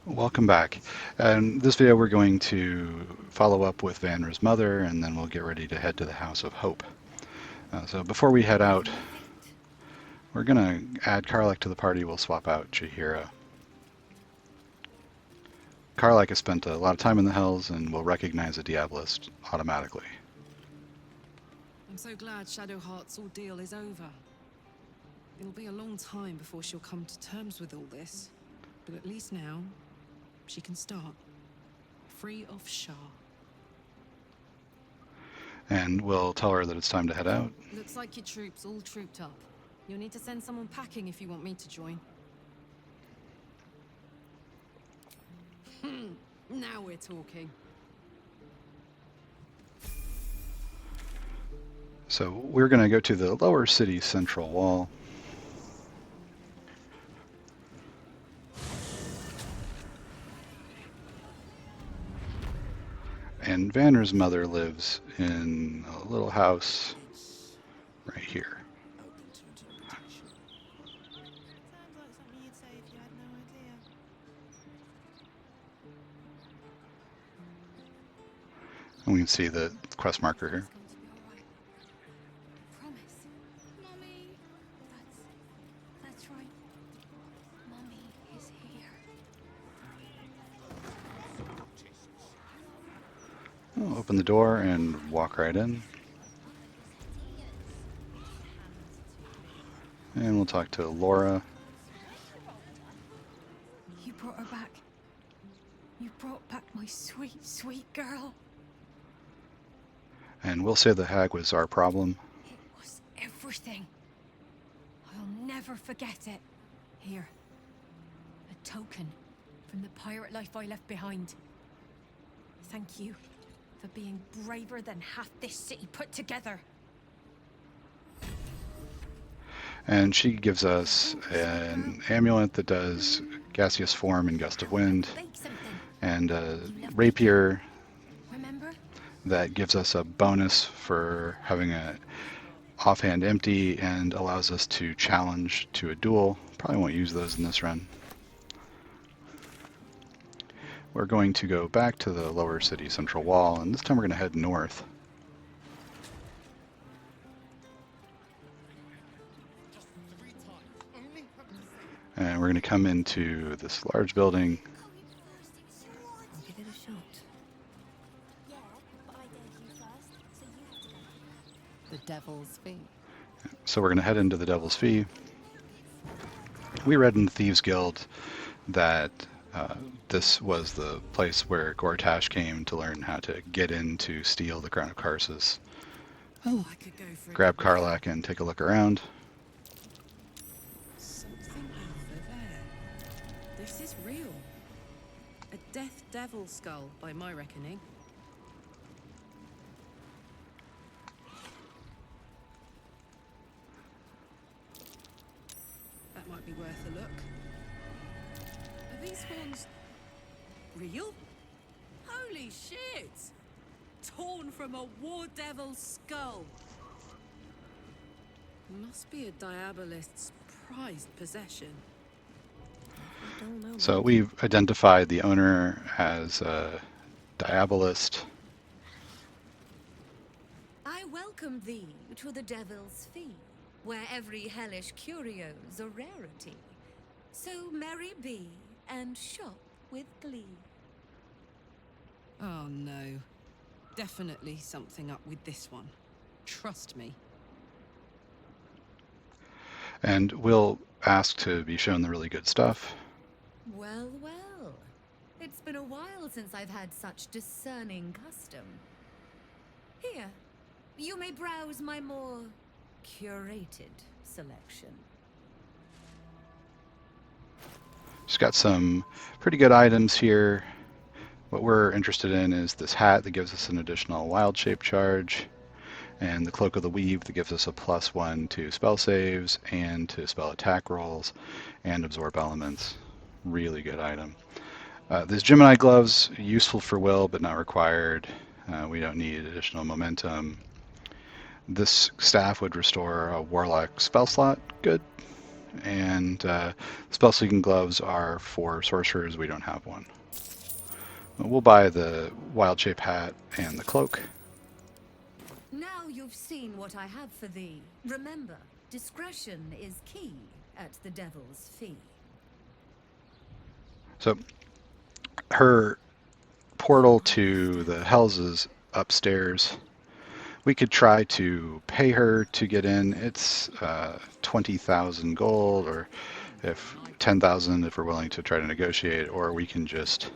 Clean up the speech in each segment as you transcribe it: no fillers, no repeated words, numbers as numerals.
Welcome back. In this video, we're going to follow up with Vanra's mother, and then we'll get ready to head to the House of Hope. So before we head out, Ready or not, we're going to add Karlach to the party. We'll swap out Chihira. Karlach has spent a lot of time in the Hells and will recognize a Diabolist automatically. I'm so glad Shadowheart's ordeal is over. It'll be a long time before she'll come to terms with all this, but at least now, she can start. Free of Shah. And we'll tell her that it's time to head out. Looks like your troops all trooped up. You'll need to send someone packing if you want me to join. Now we're talking. So we're going to go to the lower city central wall. And Vanra's mother lives in a little house right here. open to interpretation. Sounds like something you'd say if you had no idea. And we can see the quest marker here. It's going to be all right. Promise. Mummy, That's right. Mummy is here. We'll open the door and walk right in. And we'll talk to Laura. You brought her back. You brought back my sweet, sweet girl. And we'll say the hag was our problem. It was everything. I'll never forget it. Here. A token from the pirate life I left behind. Thank you for being braver than half this city put together. And she gives us an amulet that does gaseous form and gust of wind, Bake something. and a rapier Remember? that gives us a bonus for having a offhand empty and allows us to challenge to a duel. Probably won't use those in this run. We're going to go back to the lower city central wall, and this time we're going to head north. And we're going to come into this large building. I'll give it a shot. yeah, but I dared you first, so you have to go. The Devil's Fee. So we're going to head into the Devil's Fee. We read in the Thieves Guild that this was the place where Gortash came to learn how to get in to steal the Crown of Karsus. Oh, I could go for it. Grab Karlach and take a look around. Something over there. This is real. A death devil skull, by my reckoning. That might be worth a look. Are these horns real? Holy shit! Torn from a war devil's skull. Must be a Diabolist's prized possession. I don't know. So we've identified the owner as a Diabolist. I welcome thee to the Devil's Fee, where every hellish curio's a rarity. So merry be, and shop with glee. Oh no. Definitely something up with this one. Trust me. And we'll ask to be shown the really good stuff. Well, well. It's been a while since I've had such discerning custom. Here, you may browse my more curated selection. She's got some pretty good items here. What we're interested in is this hat that gives us an additional wild shape charge, and the Cloak of the Weave that gives us a +1 to spell saves and to spell attack rolls and absorb elements. Really good item. These Gemini gloves, useful for will but not required. We don't need additional momentum. This staff would restore a warlock spell slot. Good. and spell seeking gloves are for sorcerers. We don't have one. We'll buy the wild shape hat and the cloak. Now you've seen what I have for thee. Remember, discretion is key at the Devil's Fee. So her portal to the Hells is upstairs. We could try to pay her to get in. It's 20,000 gold, or if 10,000 if we're willing to try to negotiate, or we can just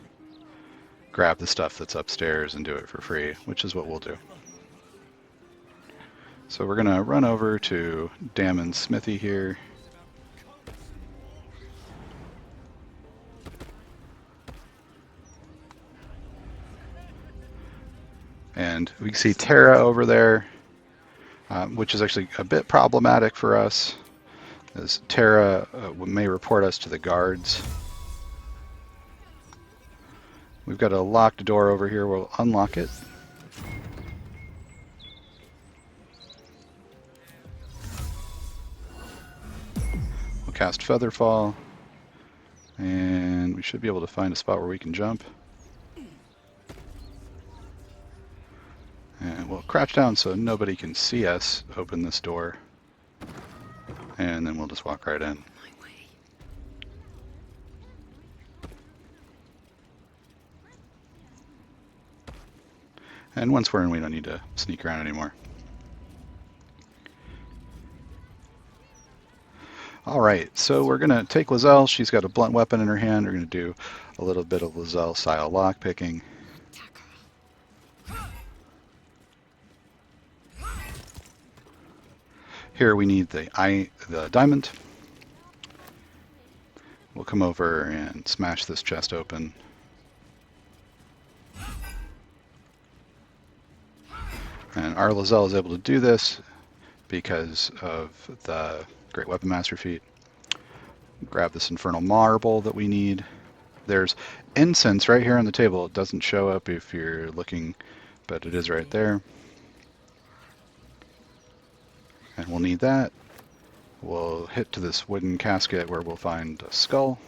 grab the stuff that's upstairs and do it for free, which is what we'll do. So we're gonna run over to Dammon's smithy here. And we can see Terra over there, which is actually a bit problematic for us, as Terra may report us to the guards. We've got a locked door over here. We'll unlock it. We'll cast Featherfall, and we should be able to find a spot where we can jump. And we'll crouch down so nobody can see us open this door. And then we'll just walk right in. And once we're in, we don't need to sneak around anymore. Alright, so we're going to take Lizelle. She's got a blunt weapon in her hand. We're going to do a little bit of Lizelle-style lockpicking. Here we need the diamond. We'll come over and smash this chest open. And our Lizelle is able to do this because of the Great Weapon Master feat. Grab this infernal marble that we need. There's incense right here on the table. It doesn't show up if you're looking, but it is right there. And we'll need that. We'll hit to this wooden casket where we'll find a skull.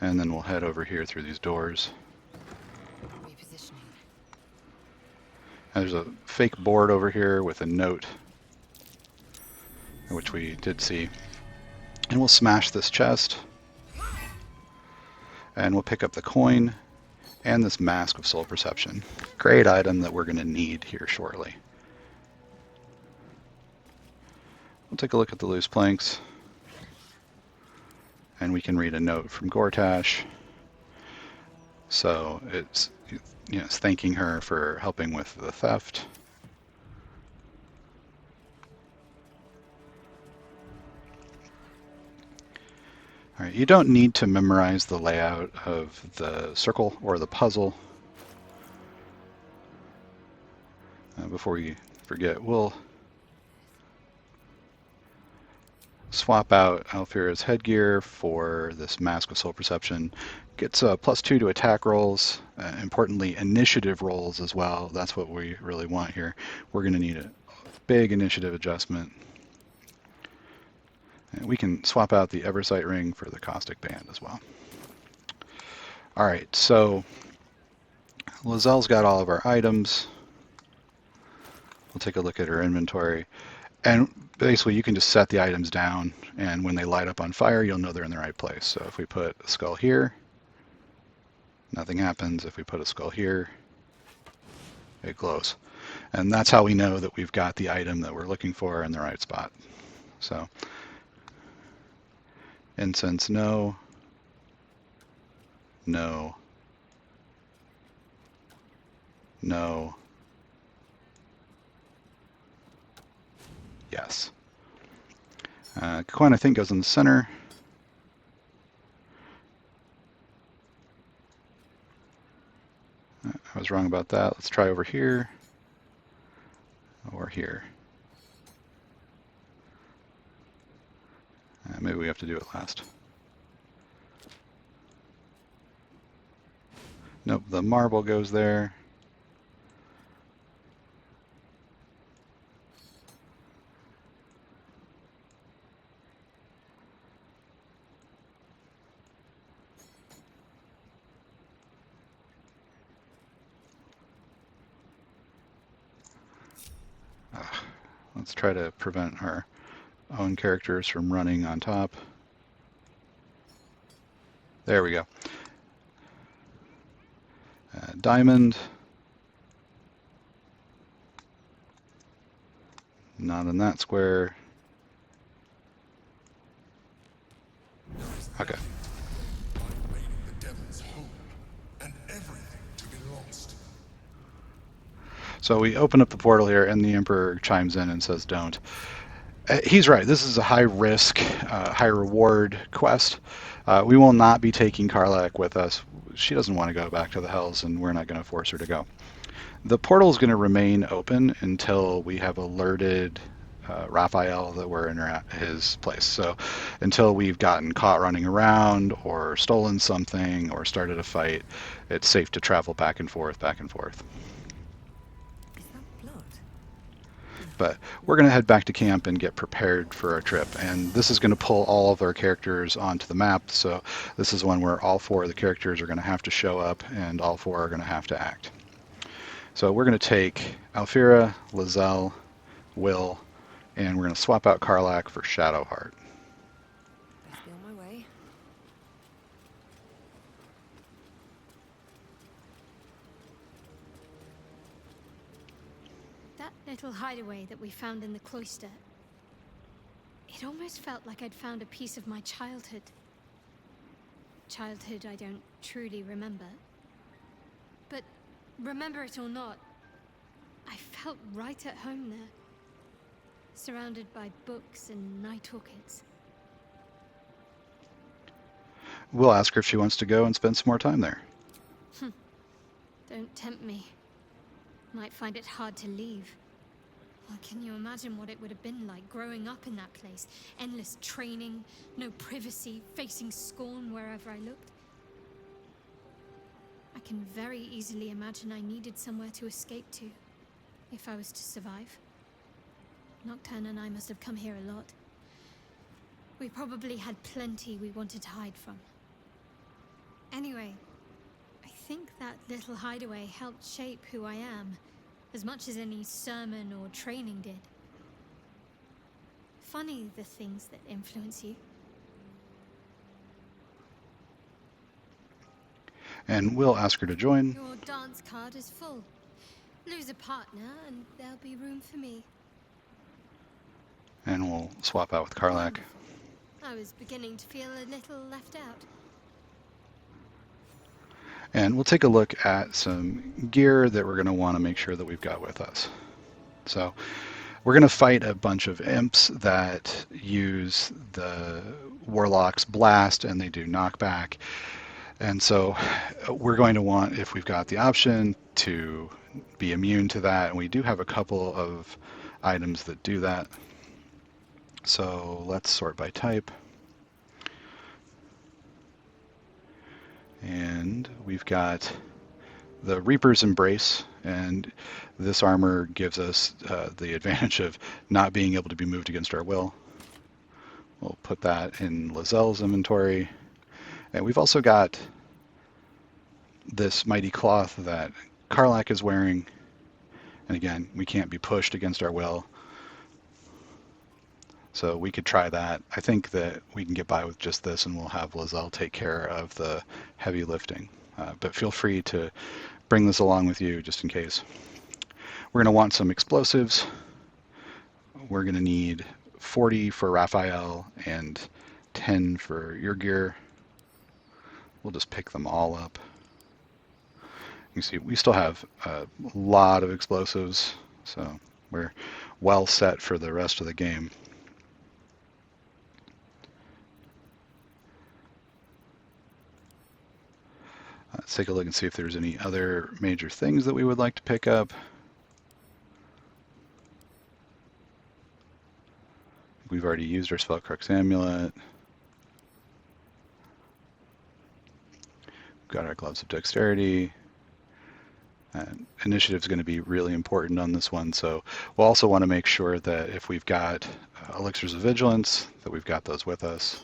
And then we'll head over here through these doors. And there's a fake board over here with a note, which we did see. And we'll smash this chest. And we'll pick up the coin and this Mask of Soul Perception. Great item that we're going to need here shortly. We'll take a look at the loose planks, and we can read a note from Gortash. So it's, it's thanking her for helping with the theft. All right, you don't need to memorize the layout of the circle or the puzzle. Before we forget, we'll swap out Alfira's headgear for this Mask of Soul Perception. Gets a +2 to attack rolls, importantly initiative rolls as well. That's what we really want here. We're going to need a big initiative adjustment. And we can swap out the Eversight ring for the Caustic Band as well. Alright, so Lizelle's got all of our items. We'll take a look at her inventory. And basically you can just set the items down, and when they light up on fire, you'll know they're in the right place. So if we put a skull here, nothing happens. If we put a skull here, it glows. And that's how we know that we've got the item that we're looking for in the right spot. So incense, no. No. No. Yes. Coin, I think, goes in the center. I was wrong about that. Let's try over here. Or here. Maybe we have to do it last. Nope, the marble goes there. Let's try to prevent our own characters from running on top. There we go. Diamond. Not in that square. Okay. So we open up the portal here, and the Emperor chimes in and says, don't. He's right. This is a high-risk, high-reward quest. We will not be taking Karlach with us. She doesn't want to go back to the Hells, and we're not going to force her to go. The portal is going to remain open until we have alerted Raphael that we're in his place. So until we've gotten caught running around or stolen something or started a fight, it's safe to travel back and forth, back and forth. Is that blood? But we're going to head back to camp and get prepared for our trip. And this is going to pull all of our characters onto the map. So this is one where all 4 of the characters are going to have to show up and all 4 are going to have to act. So we're going to take Alfira, Lizelle, Will, and we're going to swap out Karlach for Shadowheart. Best be on my way. That little hideaway that we found in the cloister. It almost felt like I'd found a piece of my childhood. Childhood I don't truly remember. But remember it or not, I felt right at home there. Surrounded by books and night orchids. We'll ask her if she wants to go and spend some more time there. Don't tempt me. Might find it hard to leave. Well, can you imagine what it would have been like growing up in that place? Endless training, no privacy, facing scorn wherever I looked. I can very easily imagine I needed somewhere to escape to, if I was to survive. Nocturne and I must have come here a lot. We probably had plenty we wanted to hide from. Anyway, I think that little hideaway helped shape who I am, as much as any sermon or training did. Funny the things that influence you. And we'll ask her to join. Your dance card is full. Lose a partner and there'll be room for me. And we'll swap out with Karlach. I was beginning to feel a little left out. And we'll take a look at some gear that we're going to want to make sure that we've got with us. So we're going to fight a bunch of imps that use the Warlock's blast and they do knockback. And so we're going to want, if we've got the option, to be immune to that. And we do have a couple of items that do that. So let's sort by type. And we've got the Reaper's Embrace, and this armor gives us the advantage of not being able to be moved against our will. We'll put that in Lizelle's inventory. And we've also got this mighty cloth that Karlach is wearing. And again, we can't be pushed against our will. So we could try that. I think that we can get by with just this, and we'll have Lizelle take care of the heavy lifting. But feel free to bring this along with you just in case. We're going to want some explosives. We're going to need 40 for Raphael and 10 for your gear. We'll just pick them all up. You can see we still have a lot of explosives, so we're well set for the rest of the game. Let's take a look and see if there's any other major things that we would like to pick up. We've already used our Spellcrux Amulet. We've got our Gloves of Dexterity. Initiative is going to be really important on this one, so we'll also want to make sure that if we've got Elixirs of Vigilance, that we've got those with us.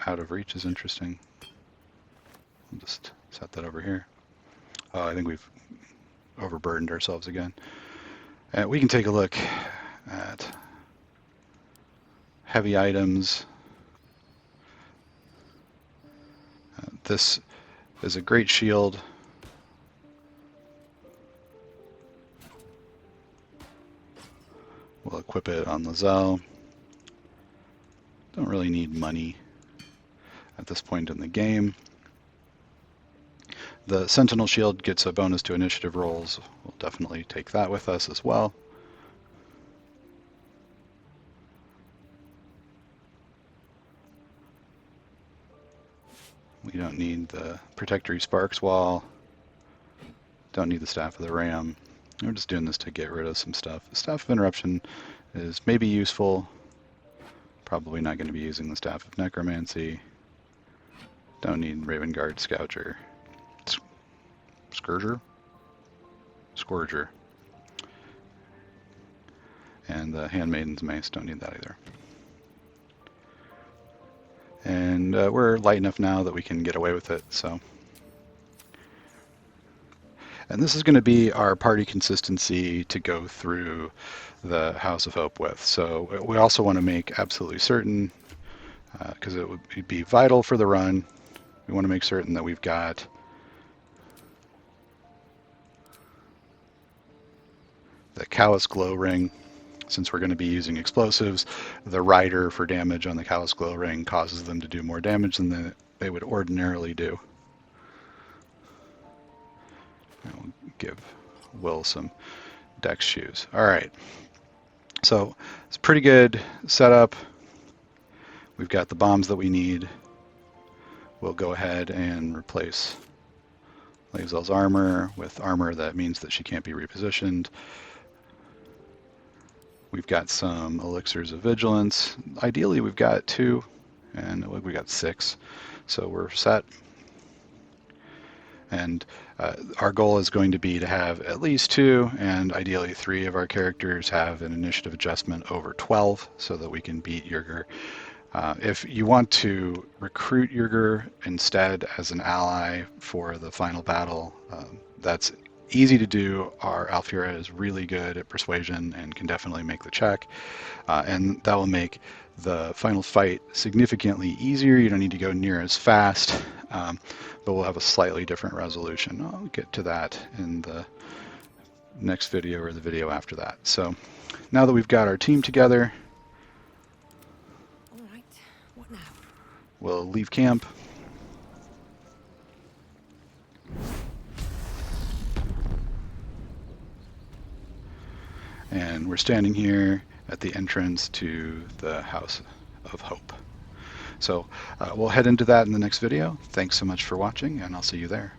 Out of reach is interesting. I'll just set that over here. Oh, I think we've overburdened ourselves again. We can take a look at heavy items. This is a great shield. We'll equip it on Lizelle. Don't really need money at this point in the game. The Sentinel Shield gets a bonus to initiative rolls. We'll definitely take that with us as well. We don't need the Protectory Sparks Wall. Don't need the Staff of the Ram. We're just doing this to get rid of some stuff. The Staff of Interruption is maybe useful. Probably not going to be using the Staff of Necromancy. Don't need Raven Guard Scoucher. Scourger. And the Handmaiden's Mace, don't need that either. And we're light enough now that we can get away with it, so. And this is going to be our party consistency to go through the House of Hope with. So we also want to make absolutely certain, because it would be vital for the run, we want to make certain that we've got the Callous Glow Ring. Since we're going to be using explosives, the rider for damage on the Callous Glow Ring causes them to do more damage than they would ordinarily do. I'll give Will some Dex shoes. All right, so it's a pretty good setup. We've got the bombs that we need. We'll go ahead and replace Lae'zel's armor with armor that means that she can't be repositioned. We've got some elixirs of vigilance. Ideally, we've got 2, and we got 6, so we're set. And our goal is going to be to have at least 2, and ideally 3 of our characters have an initiative adjustment over 12, so that we can beat Yerger. If you want to recruit Yerger instead as an ally for the final battle, that's easy to do. Our Alfira is really good at persuasion and can definitely make the check, and that will make the final fight significantly easier. You don't need to go near as fast, but we'll have a slightly different resolution. I'll get to that in the next video or the video after that. So now that we've got our team together, All right, what now? we'll leave camp. And we're standing here at the entrance to the House of Hope. So we'll head into that in the next video. Thanks so much for watching, and I'll see you there.